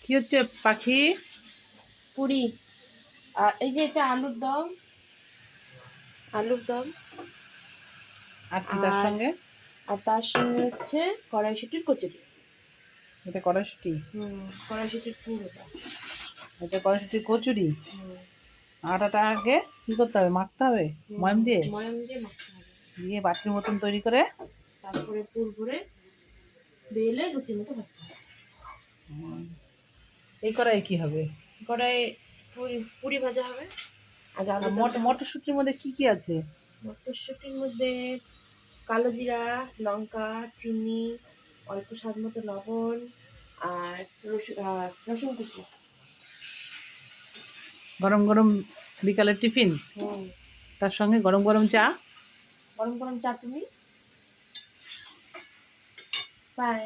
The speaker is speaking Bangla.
কি হচ্ছে পাখি? পুরি। আর এই যে এটা আলুর দম। আর কি তার আর সঙ্গে? আর তার সঙ্গে হচ্ছে কড়াইশুটির কচুরি। এটা কড়াইশুঁটি। কড়াইশুটির পুর ওটা। এটা কড়াইশুঁটির কচুরি। হুম আটাটা আগে কি করতে হবে? মাখতে হবে ময়াম দিয়ে। ময়াম দিয়ে মাখতে হবে। দিয়ে বাটির মতন তৈরি করে তারপরে পুর ভরে বেলে লুচির মতো ভাজতে হবে। এই কড়াই কি হবে? কড়াই পুরি পুরি ভাজা হবে। আগে আর আলুর দমটা হবে। মটরশুঁটির মধ্যে কি কি আছে? মটরশুঁটির মধ্যে কালো জিরা, লঙ্কা, চিনি, অল্প স্বাদ মতো লবণ, আর রসুন কুচি। গরম গরম বিকালের টিফিন, হুম তার সঙ্গে গরম গরম চা। গরম গরম চাটনি। বাই।